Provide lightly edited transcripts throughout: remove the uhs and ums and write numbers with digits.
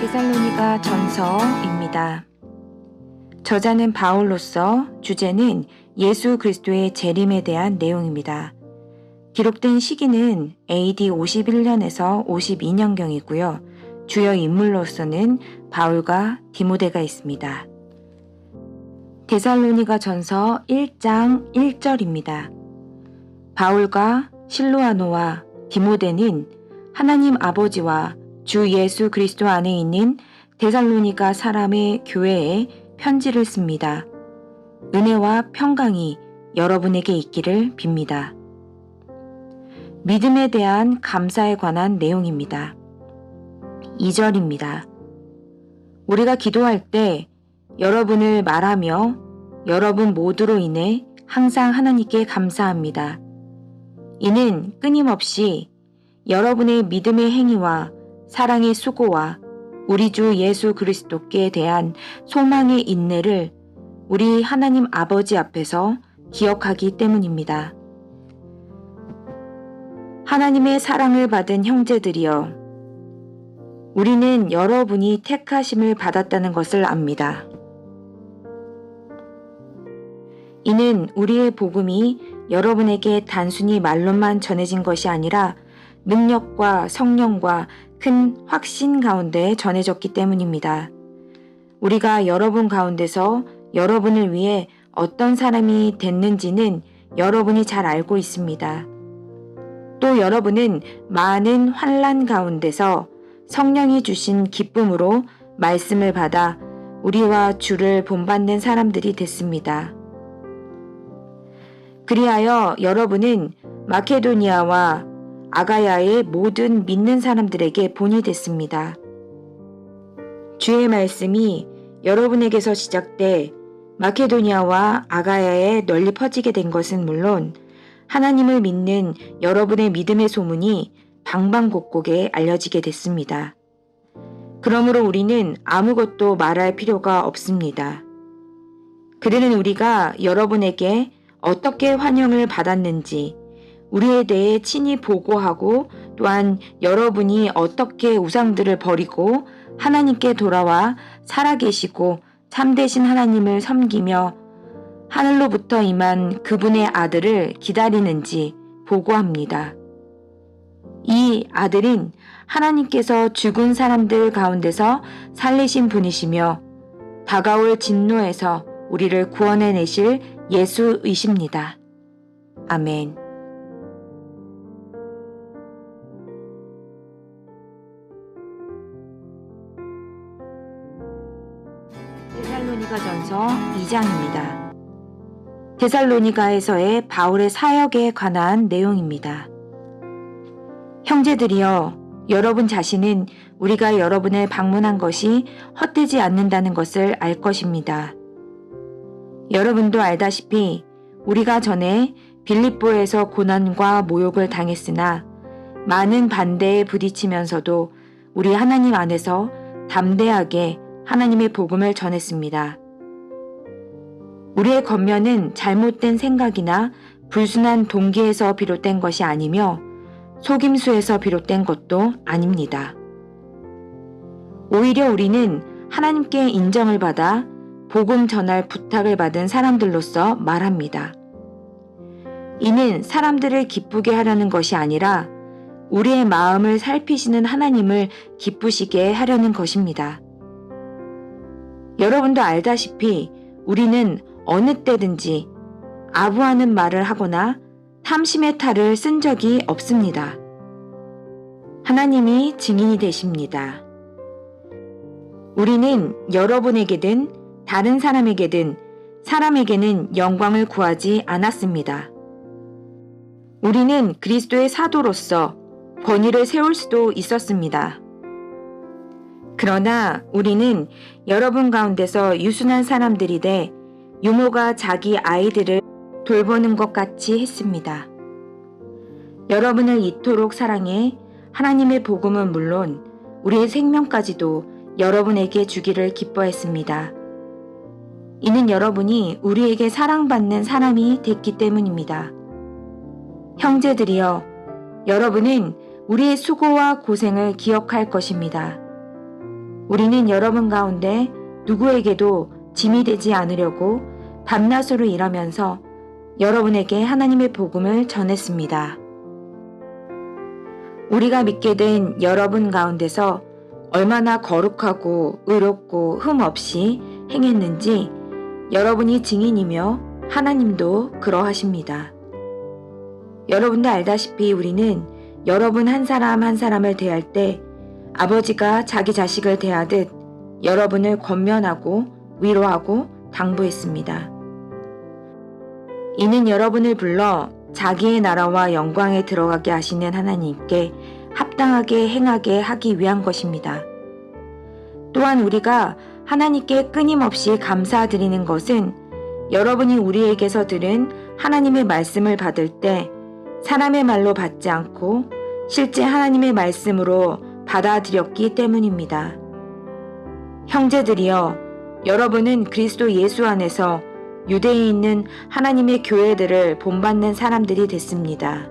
데살로니가 전서입니다. 저자는 바울로서, 주제는 예수 그리스도의 재림에 대한 내용입니다. 기록된 시기는 AD 51년에서 52년경이고요. 주요 인물로서는 바울과 디모데가 있습니다. 데살로니가 전서 1장 1절입니다. 바울과 실로아노와 디모데는 하나님 아버지와 주 예수 그리스도 안에 있는 데살로니가 사람의 교회에 편지를 씁니다. 은혜와 평강이 여러분에게 있기를 빕니다. 믿음에 대한 감사에 관한 내용입니다. 2절입니다. 우리가 기도할 때 여러분을 말하며 여러분 모두로 인해 항상 하나님께 감사합니다. 이는 끊임없이 여러분의 믿음의 행위와 사랑의 수고와 우리 주 예수 그리스도께 대한 소망의 인내를 우리 하나님 아버지 앞에서 기억하기 때문입니다. 하나님의 사랑을 받은 형제들이여, 우리는 여러분이 택하심을 받았다는 것을 압니다. 이는 우리의 복음이 여러분에게 단순히 말로만 전해진 것이 아니라 능력과 성령과 큰 확신 가운데 전해졌기 때문입니다. 우리가 여러분 가운데서 여러분을 위해 어떤 사람이 됐는지는 여러분이 잘 알고 있습니다. 또 여러분은 많은 환난 가운데서 성령이 주신 기쁨으로 말씀을 받아 우리와 주를 본받는 사람들이 됐습니다. 그리하여 여러분은 마케도니아와 아가야의 모든 믿는 사람들에게 본이 됐습니다. 주의 말씀이 여러분에게서 시작돼 마케도니아와 아가야에 널리 퍼지게 된 것은 물론 하나님을 믿는 여러분의 믿음의 소문이 방방곡곡에 알려지게 됐습니다. 그러므로 우리는 아무것도 말할 필요가 없습니다. 그들은 우리가 여러분에게 어떻게 환영을 받았는지 우리에 대해 친히 보고하고 또한 여러분이 어떻게 우상들을 버리고 하나님께 돌아와 살아계시고 참되신 하나님을 섬기며 하늘로부터 임한 그분의 아들을 기다리는지 보고합니다. 이 아들은 하나님께서 죽은 사람들 가운데서 살리신 분이시며 다가올 진노에서 우리를 구원해내실 예수이십니다. 아멘. 데살로니가 전서 2장입니다. 데살로니가에서의 바울의 사역에 관한 내용입니다. 형제들이여, 여러분 자신은 우리가 여러분을 방문한 것이 헛되지 않는다는 것을 알 것입니다. 여러분도 알다시피 우리가 전에 빌립보에서 고난과 모욕을 당했으나 많은 반대에 부딪히면서도 우리 하나님 안에서 담대하게 하나님의 복음을 전했습니다. 우리의 겉면은 잘못된 생각이나 불순한 동기에서 비롯된 것이 아니며 속임수에서 비롯된 것도 아닙니다. 오히려 우리는 하나님께 인정을 받아 복음 전할 부탁을 받은 사람들로서 말합니다. 이는 사람들을 기쁘게 하려는 것이 아니라 우리의 마음을 살피시는 하나님을 기쁘시게 하려는 것입니다. 여러분도 알다시피 우리는 어느 때든지 아부하는 말을 하거나 탐심의 탈을 쓴 적이 없습니다. 하나님이 증인이 되십니다. 우리는 여러분에게든 다른 사람에게는 영광을 구하지 않았습니다. 우리는 그리스도의 사도로서 권위를 세울 수도 있었습니다. 그러나 우리는 여러분 가운데서 유순한 사람들이 돼 유모가 자기 아이들을 돌보는 것 같이 했습니다. 여러분을 이토록 사랑해 하나님의 복음은 물론 우리의 생명까지도 여러분에게 주기를 기뻐했습니다. 이는 여러분이 우리에게 사랑받는 사람이 됐기 때문입니다. 형제들이여, 여러분은 우리의 수고와 고생을 기억할 것입니다. 우리는 여러분 가운데 누구에게도 짐이 되지 않으려고 밤낮으로 일하면서 여러분에게 하나님의 복음을 전했습니다. 우리가 믿게 된 여러분 가운데서 얼마나 거룩하고 의롭고 흠 없이 행했는지 여러분이 증인이며 하나님도 그러하십니다. 여러분도 알다시피 우리는 여러분 한 사람 한 사람을 대할 때 아버지가 자기 자식을 대하듯 여러분을 권면하고 위로하고 당부했습니다. 이는 여러분을 불러 자기의 나라와 영광에 들어가게 하시는 하나님께 합당하게 행하게 하기 위한 것입니다. 또한 우리가 하나님께 끊임없이 감사드리는 것은 여러분이 우리에게서 들은 하나님의 말씀을 받을 때 사람의 말로 받지 않고 실제 하나님의 말씀으로 받아들였기 때문입니다. 형제들이여, 여러분은 그리스도 예수 안에서 유대에 있는 하나님의 교회들을 본받는 사람들이 됐습니다.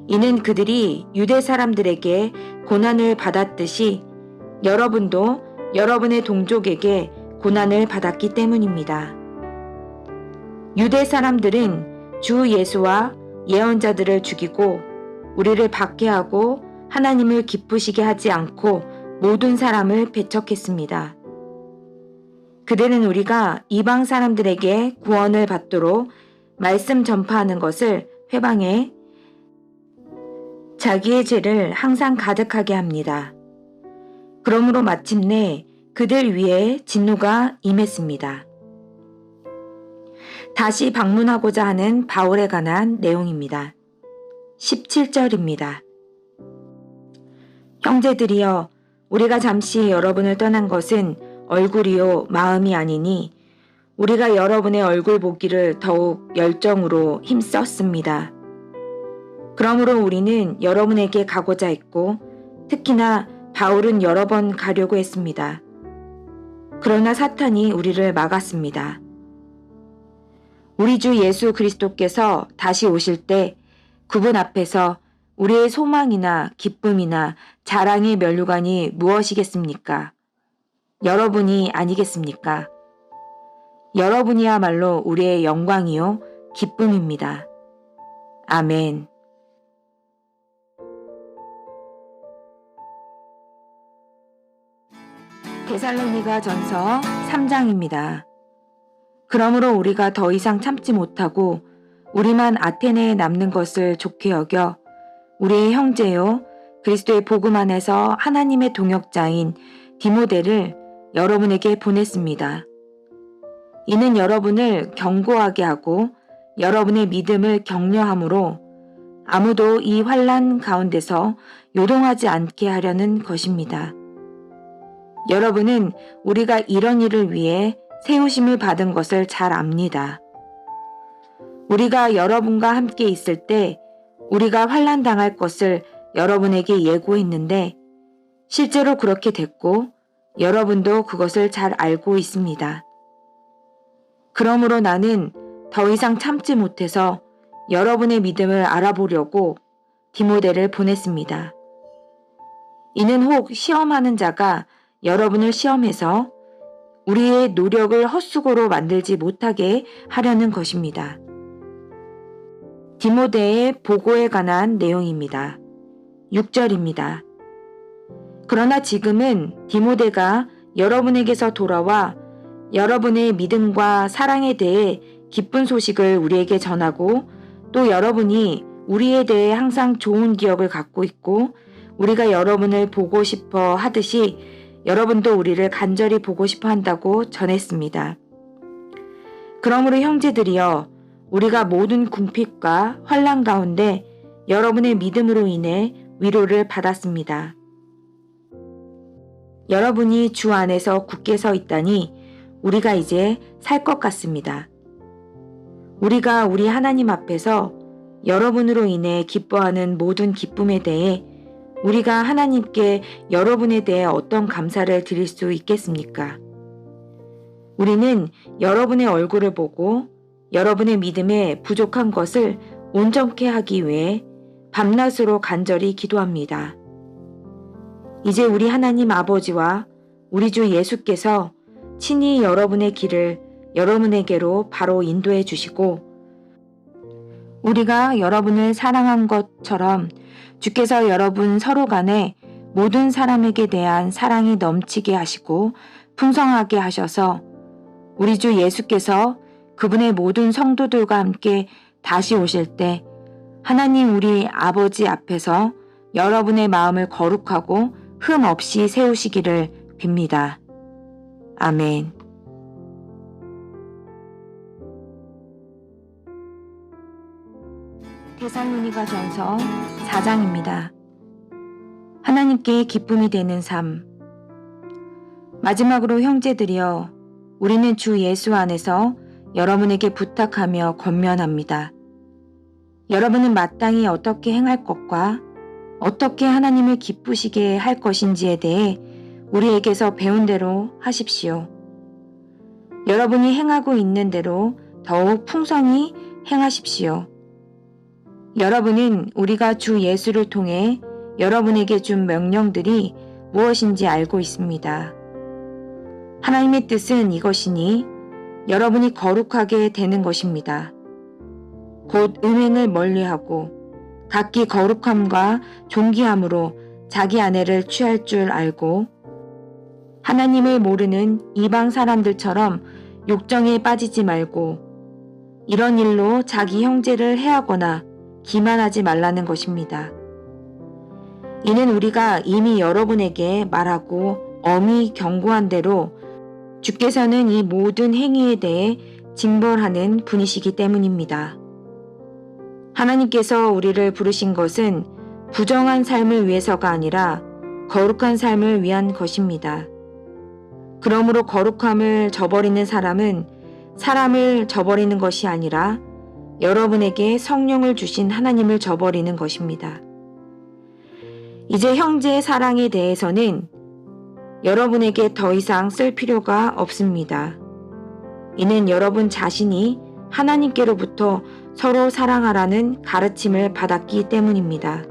이는 그들이 유대 사람들에게 고난을 받았듯이 여러분도 여러분의 동족에게 고난을 받았기 때문입니다. 유대 사람들은 주 예수와 예언자들을 죽이고 우리를 박해하고 하나님을 기쁘시게 하지 않고 모든 사람을 배척했습니다. 그들은 우리가 이방 사람들에게 구원을 받도록 말씀 전파하는 것을 회방해 자기의 죄를 항상 가득하게 합니다. 그러므로 마침내 그들 위에 진노가 임했습니다. 다시 방문하고자 하는 바울에 관한 내용입니다. 17절입니다. 형제들이여, 우리가 잠시 여러분을 떠난 것은 얼굴이요 마음이 아니니 우리가 여러분의 얼굴 보기를 더욱 열정으로 힘썼습니다. 그러므로 우리는 여러분에게 가고자 했고 특히나 바울은 여러 번 가려고 했습니다. 그러나 사탄이 우리를 막았습니다. 우리 주 예수 그리스도께서 다시 오실 때 그분 앞에서 우리의 소망이나 기쁨이나 자랑의 면류관이 무엇이겠습니까? 여러분이 아니겠습니까? 여러분이야말로 우리의 영광이요 기쁨입니다. 아멘. 데살로니가 전서 3장입니다. 그러므로 우리가 더 이상 참지 못하고 우리만 아테네에 남는 것을 좋게 여겨 우리의 형제요 그리스도의 복음 안에서 하나님의 동역자인 디모데를 여러분에게 보냈습니다. 이는 여러분을 견고하게 하고 여러분의 믿음을 격려함으로 아무도 이 환난 가운데서 요동하지 않게 하려는 것입니다. 여러분은 우리가 이런 일을 위해 세우심을 받은 것을 잘 압니다. 우리가 여러분과 함께 있을 때 우리가 환난 당할 것을 여러분에게 예고했는데 실제로 그렇게 됐고 여러분도 그것을 잘 알고 있습니다. 그러므로 나는 더 이상 참지 못해서 여러분의 믿음을 알아보려고 디모데를 보냈습니다. 이는 혹 시험하는 자가 여러분을 시험해서 우리의 노력을 헛수고로 만들지 못하게 하려는 것입니다. 디모데의 보고에 관한 내용입니다. 6절입니다. 그러나 지금은 디모데가 여러분에게서 돌아와 여러분의 믿음과 사랑에 대해 기쁜 소식을 우리에게 전하고 또 여러분이 우리에 대해 항상 좋은 기억을 갖고 있고 우리가 여러분을 보고 싶어 하듯이 여러분도 우리를 간절히 보고 싶어 한다고 전했습니다. 그러므로 형제들이여, 우리가 모든 궁핍과 환난 가운데 여러분의 믿음으로 인해 위로를 받았습니다. 여러분이 주 안에서 굳게 서 있다니 우리가 이제 살 것 같습니다. 우리가 우리 하나님 앞에서 여러분으로 인해 기뻐하는 모든 기쁨에 대해 우리가 하나님께 여러분에 대해 어떤 감사를 드릴 수 있겠습니까? 우리는 여러분의 얼굴을 보고 여러분의 믿음에 부족한 것을 온전케 하기 위해 밤낮으로 간절히 기도합니다. 이제 우리 하나님 아버지와 우리 주 예수께서 친히 여러분의 길을 여러분에게로 바로 인도해 주시고 우리가 여러분을 사랑한 것처럼 주께서 여러분 서로 간에 모든 사람에게 대한 사랑이 넘치게 하시고 풍성하게 하셔서 우리 주 예수께서 그분의 모든 성도들과 함께 다시 오실 때 하나님 우리 아버지 앞에서 여러분의 마음을 거룩하고 흠 없이 세우시기를 빕니다. 아멘. 데살로니가전서 4장입니다. 하나님께 기쁨이 되는 삶. 마지막으로 형제들이여, 우리는 주 예수 안에서 여러분에게 부탁하며 권면합니다. 여러분은 마땅히 어떻게 행할 것과 어떻게 하나님을 기쁘시게 할 것인지에 대해 우리에게서 배운 대로 하십시오. 여러분이 행하고 있는 대로 더욱 풍성히 행하십시오. 여러분은 우리가 주 예수를 통해 여러분에게 준 명령들이 무엇인지 알고 있습니다. 하나님의 뜻은 이것이니 여러분이 거룩하게 되는 것입니다. 곧 음행을 멀리하고 각기 거룩함과 존귀함으로 자기 아내를 취할 줄 알고 하나님을 모르는 이방 사람들처럼 욕정에 빠지지 말고 이런 일로 자기 형제를 해하거나 기만하지 말라는 것입니다. 이는 우리가 이미 여러분에게 말하고 엄히 경고한 대로 주께서는 이 모든 행위에 대해 징벌하는 분이시기 때문입니다. 하나님께서 우리를 부르신 것은 부정한 삶을 위해서가 아니라 거룩한 삶을 위한 것입니다. 그러므로 거룩함을 저버리는 사람은 사람을 저버리는 것이 아니라 여러분에게 성령을 주신 하나님을 저버리는 것입니다. 이제 형제의 사랑에 대해서는 여러분에게 더 이상 쓸 필요가 없습니다. 이는 여러분 자신이 하나님께로부터 서로 사랑하라는 가르침을 받았기 때문입니다.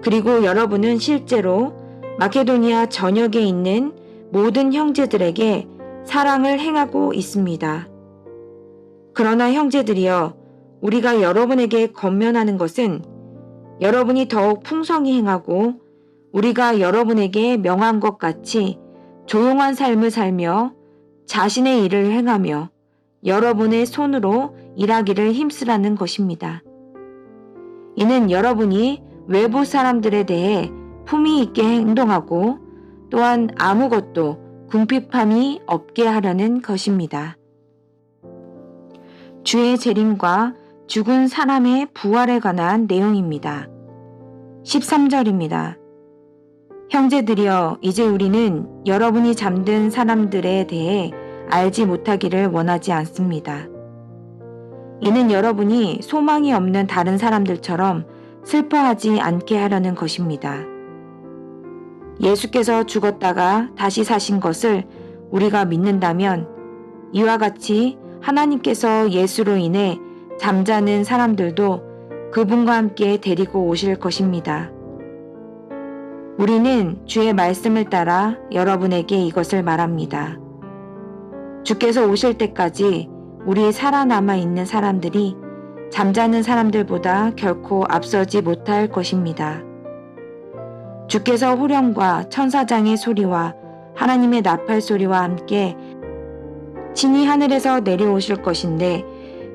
그리고 여러분은 실제로 마케도니아 전역에 있는 모든 형제들에게 사랑을 행하고 있습니다. 그러나 형제들이여, 우리가 여러분에게 권면하는 것은 여러분이 더욱 풍성히 행하고 우리가 여러분에게 명한 것 같이 조용한 삶을 살며 자신의 일을 행하며 여러분의 손으로 일하기를 힘쓰라는 것입니다. 이는 여러분이 외부 사람들에 대해 품위 있게 행동하고 또한 아무것도 궁핍함이 없게 하려는 것입니다. 주의 재림과 죽은 사람의 부활에 관한 내용입니다. 13절입니다. 형제들이여, 이제 우리는 여러분이 잠든 사람들에 대해 알지 못하기를 원하지 않습니다. 이는 여러분이 소망이 없는 다른 사람들처럼 슬퍼하지 않게 하려는 것입니다. 예수께서 죽었다가 다시 사신 것을 우리가 믿는다면 이와 같이 하나님께서 예수로 인해 잠자는 사람들도 그분과 함께 데리고 오실 것입니다. 우리는 주의 말씀을 따라 여러분에게 이것을 말합니다. 주께서 오실 때까지 우리 살아남아 있는 사람들이 잠자는 사람들보다 결코 앞서지 못할 것입니다. 주께서 호령과 천사장의 소리와 하나님의 나팔 소리와 함께 친히 하늘에서 내려오실 것인데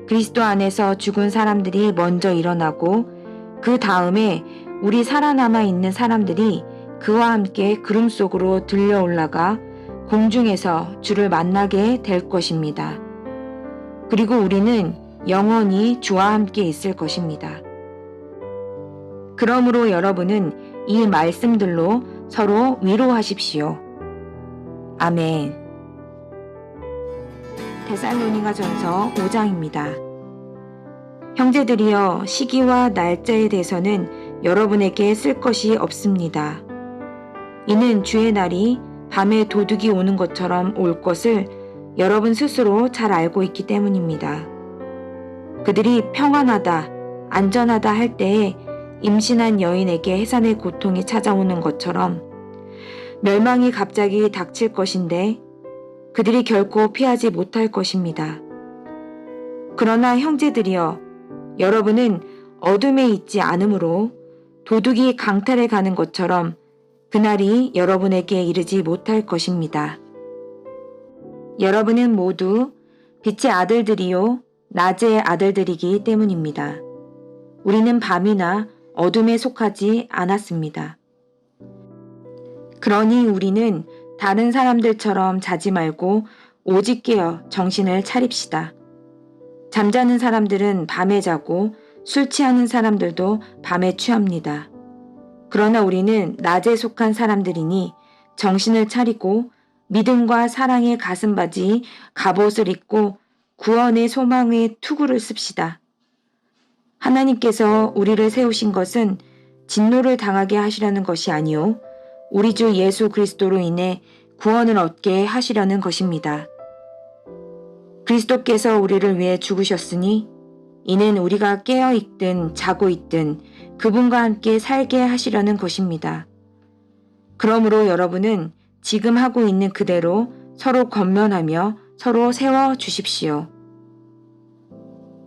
그리스도 안에서 죽은 사람들이 먼저 일어나고 그 다음에 우리 살아남아 있는 사람들이 그와 함께 구름 속으로 들려 올라가 공중에서 주를 만나게 될 것입니다. 그리고 우리는 영원히 주와 함께 있을 것입니다. 그러므로 여러분은 이 말씀들로 서로 위로하십시오. 아멘. 데살로니가전서 5장입니다. 형제들이여, 시기와 날짜에 대해서는 여러분에게 쓸 것이 없습니다. 이는 주의 날이 밤에 도둑이 오는 것처럼 올 것을 여러분 스스로 잘 알고 있기 때문입니다. 그들이 평안하다, 안전하다 할 때에 임신한 여인에게 해산의 고통이 찾아오는 것처럼 멸망이 갑자기 닥칠 것인데 그들이 결코 피하지 못할 것입니다. 그러나 형제들이여, 여러분은 어둠에 있지 않으므로 도둑이 강탈해 가는 것처럼 그날이 여러분에게 이르지 못할 것입니다. 여러분은 모두 빛의 아들들이요 낮의 아들들이기 때문입니다. 우리는 밤이나 어둠에 속하지 않았습니다. 그러니 우리는 다른 사람들처럼 자지 말고 오직 깨어 정신을 차립시다. 잠자는 사람들은 밤에 자고 술 취하는 사람들도 밤에 취합니다. 그러나 우리는 낮에 속한 사람들이니 정신을 차리고 믿음과 사랑의 가슴바지 갑옷을 입고 구원의 소망의 투구를 씁시다. 하나님께서 우리를 세우신 것은 진노를 당하게 하시려는 것이 아니요 우리 주 예수 그리스도로 인해 구원을 얻게 하시려는 것입니다. 그리스도께서 우리를 위해 죽으셨으니 이는 우리가 깨어 있든 자고 있든 그분과 함께 살게 하시려는 것입니다. 그러므로 여러분은 지금 하고 있는 그대로 서로 권면하며 서로 세워 주십시오.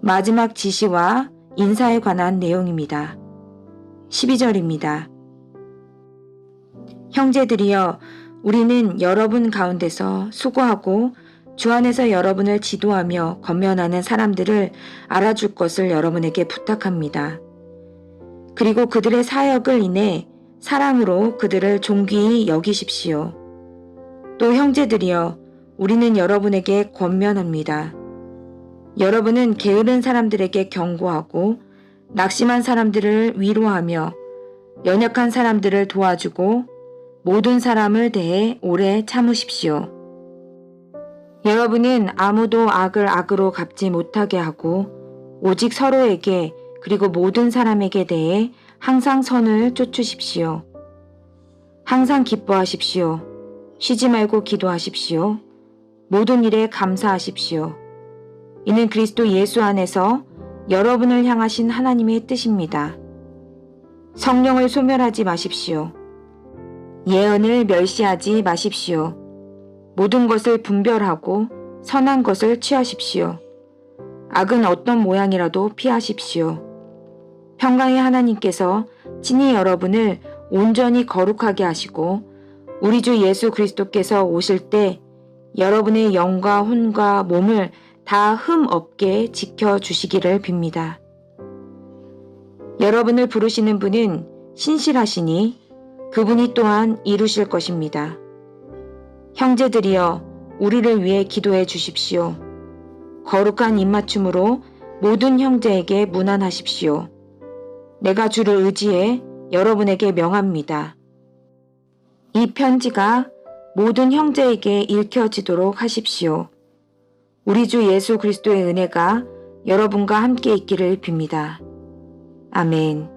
마지막 지시와 인사에 관한 내용입니다. 12절입니다. 형제들이여, 우리는 여러분 가운데서 수고하고 주 안에서 여러분을 지도하며 권면하는 사람들을 알아줄 것을 여러분에게 부탁합니다. 그리고 그들의 사역을 인해 사랑으로 그들을 존귀히 여기십시오. 또 형제들이여, 우리는 여러분에게 권면합니다. 여러분은 게으른 사람들에게 경고하고 낙심한 사람들을 위로하며 연약한 사람들을 도와주고 모든 사람을 대해 오래 참으십시오. 여러분은 아무도 악을 악으로 갚지 못하게 하고 오직 서로에게 그리고 모든 사람에게 대해 항상 선을 쫓으십시오. 항상 기뻐하십시오. 쉬지 말고 기도하십시오. 모든 일에 감사하십시오. 이는 그리스도 예수 안에서 여러분을 향하신 하나님의 뜻입니다. 성령을 소멸하지 마십시오. 예언을 멸시하지 마십시오. 모든 것을 분별하고 선한 것을 취하십시오. 악은 어떤 모양이라도 피하십시오. 평강의 하나님께서 친히 여러분을 온전히 거룩하게 하시고 우리 주 예수 그리스도께서 오실 때 여러분의 영과 혼과 몸을 다 흠 없게 지켜주시기를 빕니다. 여러분을 부르시는 분은 신실하시니 그분이 또한 이루실 것입니다. 형제들이여, 우리를 위해 기도해 주십시오. 거룩한 입맞춤으로 모든 형제에게 문안하십시오. 내가 주를 의지해 여러분에게 명합니다. 이 편지가 모든 형제에게 읽혀지도록 하십시오. 우리 주 예수 그리스도의 은혜가 여러분과 함께 있기를 빕니다. 아멘.